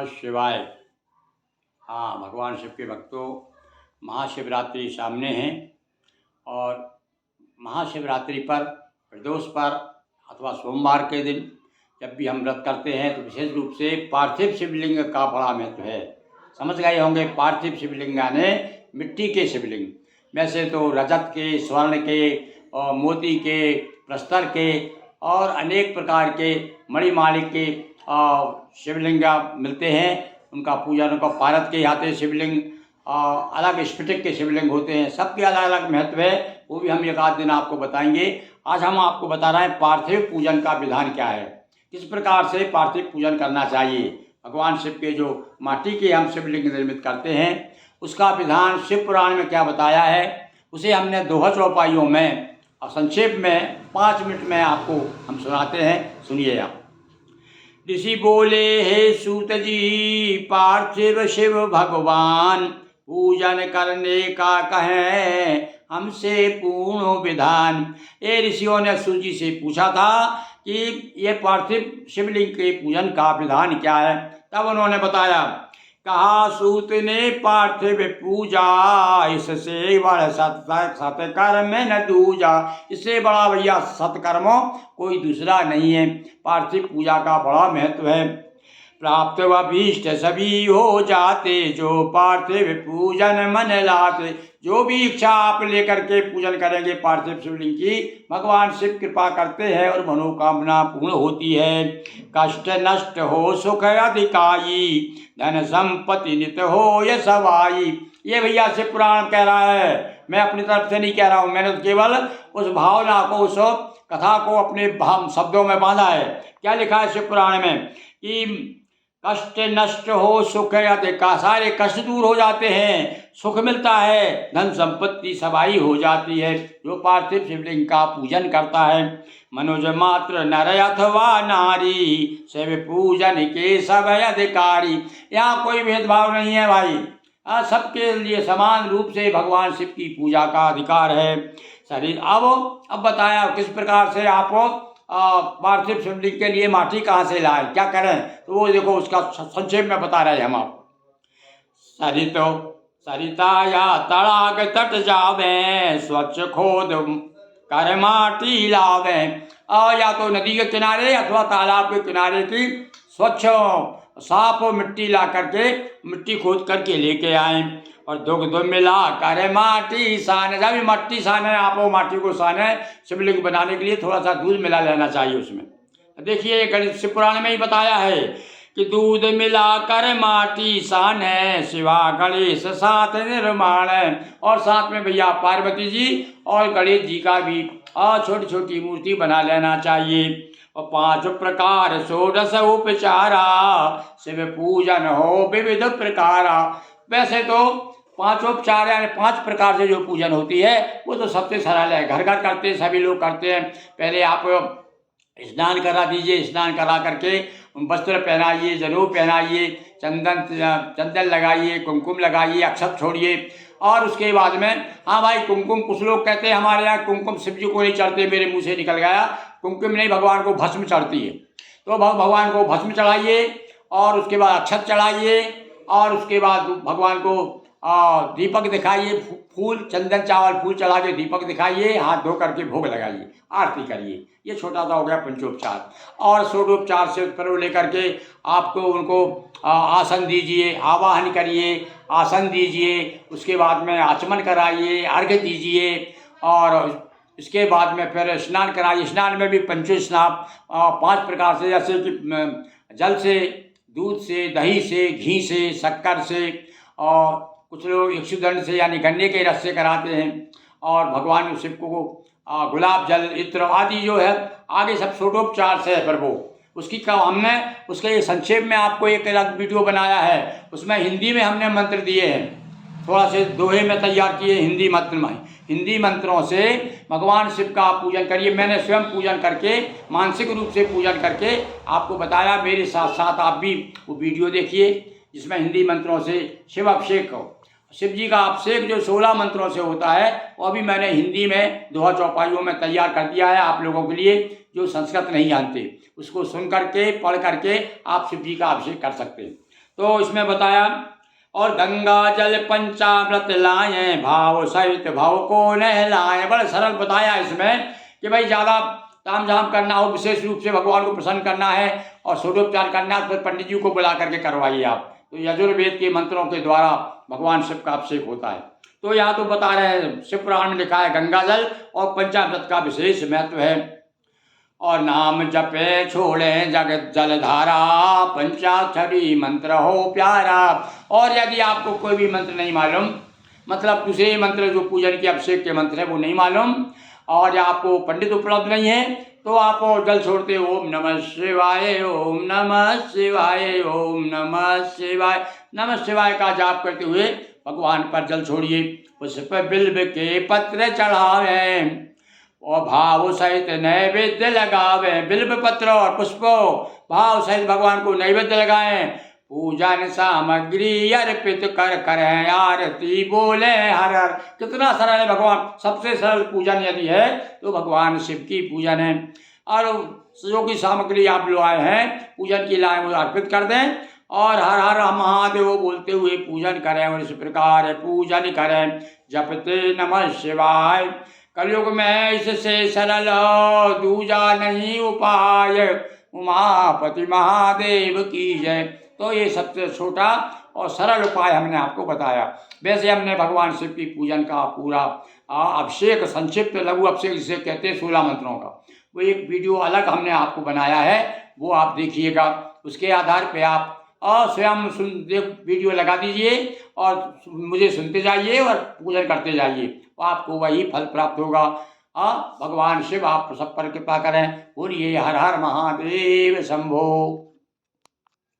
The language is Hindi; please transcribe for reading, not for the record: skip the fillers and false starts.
नमः शिवाय। हाँ, भगवान शिव के भक्तों, महाशिवरात्रि सामने है और महाशिवरात्रि पर प्रदोष पर अथवा सोमवार के दिन जब भी हम व्रत करते हैं तो विशेष रूप से पार्थिव शिवलिंग का बड़ा महत्व है। समझ गए होंगे, पार्थिव शिवलिंग यानी मिट्टी के शिवलिंग। वैसे तो रजत के, स्वर्ण के और मोती के, प्रस्तर के और अनेक प्रकार के मणिमाणिक के शिवलिंग मिलते हैं। उनका पूजन, उनका भारत के आते शिवलिंग अलग स्फटिक के शिवलिंग होते हैं। सबके अलग अलग महत्व है, वो भी हम एक आध दिन आपको बताएंगे। आज हम आपको बता रहे हैं पार्थिव पूजन का विधान क्या है, किस प्रकार से पार्थिव पूजन करना चाहिए। भगवान शिव के जो माटी के हम शिवलिंग निर्मित करते हैं उसका विधान शिव पुराण में क्या बताया है, उसे हमने दोहा चौपाइयों में और संक्षेप में 5 मिनट में आपको हम सुनाते हैं। सुनिए आप। ऋषि बोले, हे सूत जी, पार्थिव शिव भगवान, पूजन करने का कहें हमसे पूर्ण विधान। ये ऋषियों ने सूत जी से पूछा था कि ये पार्थिव शिवलिंग के पूजन का विधान क्या है। तब उन्होंने बताया, कहा सूत ने पार्थिव पूजा, इससे बड़ा सत्कर्म न दूजा। इससे बड़ा भैया सत्कर्मों कोई दूसरा नहीं है। पार्थिव पूजा का बड़ा महत्व है। प्राप्त अभीष्ट सभी हो जाते, जो पार्थिव पूजन मन लाते। जो भी इच्छा आप लेकर के पूजन करेंगे पार्थिव शिवलिंग की, भगवान शिव कृपा करते हैं और मनोकामना पूर्ण होती है। कष्ट नष्ट हो सुख अधिकाई, धन संपत्ति नित हो यश सवाई। ये भैया शिव पुराण कह रहा है, मैं अपनी तरफ से नहीं कह रहा हूँ। मैंने तो केवल उस भावना को, उस कथा को अपने शब्दों में बांधा है। क्या लिखा है शिव पुराण में कि कष्ट नष्ट हो सुख अधिका, सारे कष्ट दूर हो जाते हैं, सुख मिलता है, धन संपत्ति सवाई हो जाती है जो पार्थिव शिवलिंग का पूजन करता है। मनुज मात्र नर अथवा नारी, शिव पूजन के सब अधिकारी। यहाँ कोई भेदभाव नहीं है भाई, सबके लिए समान रूप से भगवान शिव की पूजा का अधिकार है। शरीर अब बताया किस प्रकार से आप पार्थिव शिवलिंग के लिए माटी कहाँ से लाए, क्या करें, तो वो देखो उसका संक्षेप में बता रहे हैं हम आपको। सरिता या तड़ाग तट जावे, स्वच्छ खोद कर माटी लावे। या तो नदी के किनारे अथवा तालाब के किनारे की स्वच्छ साफ मिट्टी ला करके, मिट्टी खोद करके लेके आए और दुग्ध मिला कर माटी साने। जब मट्टी साने, आप वो माटी को साने शिवलिंग बनाने के लिए थोड़ा सा दूध मिला लेना चाहिए उसमें। देखिए गणेश शिव पुराण में ही बताया है कि दूध मिला कर माटी साने, शिवा गणेश साथ निर्माण। और साथ में भैया पार्वती जी और गणेश जी का भी छोटी छोटी मूर्ति बना लेना चाहिए। और 5 प्रकार षोडश उपचारा, शिव पूजन हो विविध प्रकारा। वैसे तो 5 उपचार यानी 5 प्रकार से जो पूजन होती है वो तो सबसे सरल है, घर घर करते हैं, सभी लोग करते हैं। पहले आप स्नान करा दीजिए, स्नान करा करके वस्त्र पहनाइए, जनेऊ पहनाइए, चंदन लगाइए, कुमकुम लगाइए, अक्षत छोड़िए। और उसके बाद में, हाँ भाई कुमकुम, कुछ लोग कहते हैं हमारे यहाँ कुमकुम शिव जी को नहीं चढ़ते, मेरे मुंह से निकल गया, कुमकुम नहीं, भगवान को भस्म चढ़ती है। तो भगवान को भस्म चढ़ाइए और उसके बाद अक्षत चढ़ाइए और उसके बाद भगवान को दीपक दिखाइए, फूल चंदन चावल फूल चढ़ा के दीपक दिखाइए, हाथ धो करके भोग लगाइए, आरती करिए। ये छोटा सा हो गया पंचोपचार। और षोडोपचार से ऊपर लेकर के आपको उनको आसन दीजिए, आवाहन करिए, आसन दीजिए, उसके बाद में आचमन कराइए, अर्घ्य दीजिए और इसके बाद में फिर स्नान कराइए। स्नान में भी पंचो स्नान 5 प्रकार से, जैसे कि जल से, दूध से, दही से, घी से, शक्कर से, और कुछ लोग इक्षुदंड से यानी गन्ने के रस से कराते हैं। और भगवान शिव को गुलाब जल, इत्र आदि जो है आगे सब षोडोपचार से है। पर वो उसकी हमने उसके संक्षेप में आपको एक अलग वीडियो बनाया है, उसमें हिंदी में हमने मंत्र दिए हैं, थोड़ा से दोहे में तैयार किए हिंदी मंत्र में। हिंदी मंत्रों से भगवान शिव का पूजन करिए। मैंने स्वयं पूजन करके, मानसिक रूप से पूजन करके आपको बताया। मेरे साथ साथ आप भी वो वीडियो देखिए जिसमें हिंदी मंत्रों से शिव अभिषेक हो, शिव जी का अभिषेक जो 16 मंत्रों से होता है वो अभी मैंने हिंदी में दोहा चौपाइयों में तैयार कर दिया है आप लोगों के लिए जो संस्कृत नहीं जानते। उसको सुन करके, पढ़ करके आप शिव जी का अभिषेक कर सकते हैं। तो इसमें बताया, और गंगा जल पंचामृत लाए, भाव सहित भाव को नहलाए। बड़ा सरल बताया इसमें कि भाई ज़्यादा ताम झाम करना हो, विशेष रूप से भगवान को प्रसन्न करना है और सूर्योपचार करना है, फिर पंडित जी को बुला करके करवाइए आप। तो यजुर्वेद के मंत्रों के द्वारा भगवान शिव का अभिषेक होता है। तो यहाँ तो बता रहे हैं, शिव पुराण में लिखा है गंगा जल और पंचामृत का विशेष महत्व है। और नाम जपे छोड़े जगत जलधारा, पंचाक्षरी मंत्र हो प्यारा। और यदि आपको कोई भी मंत्र नहीं मालूम, मतलब दूसरे मंत्र जो पूजन के अभिषेक के मंत्र है वो नहीं मालूम, और आपको पंडित उपलब्ध नहीं है, तो आप जल छोड़ते ओम नमः शिवाय, ओम नमः शिवाय, ओम नमः शिवाय, नमः शिवाय का जाप करते हुए भगवान पर जल छोड़िए। पुष्प बिल्व के पत्र चढ़ावे और भाव सहित नैवेद्य लगावे। बिल्व पत्र और पुष्पो भाव सहित भगवान को नैवेद्य लगाएं। पूजन सामग्री अर्पित कर करें आरती बोले हर हर। कितना सरल है भगवान, सबसे सरल पूजन यदि है तो भगवान शिव की पूजन है। और जो की सामग्री आप लोग आए हैं पूजन की लाए वो अर्पित कर दें और हर हर महादेव बोलते हुए पूजन करें। और इस प्रकार पूजन करें जपते नमः शिवाय। कलयुग में इससे सरल दूजा नहीं उपाय, उमापति महादेव की जय। तो ये सबसे छोटा और सरल उपाय हमने आपको बताया। वैसे हमने भगवान शिव की पूजन का पूरा अभिषेक, संक्षिप्त लघु अभिषेक जिसे कहते हैं 16 मंत्रों का, वो एक वीडियो अलग हमने आपको बनाया है, वो आप देखिएगा। उसके आधार पे आप स्वयं वीडियो लगा दीजिए और मुझे सुनते जाइए और पूजन करते जाइए, तो आपको वही फल प्राप्त होगा। भगवान शिव आप सब पर कृपा करें। बोलिए हर हर महादेव शंभो।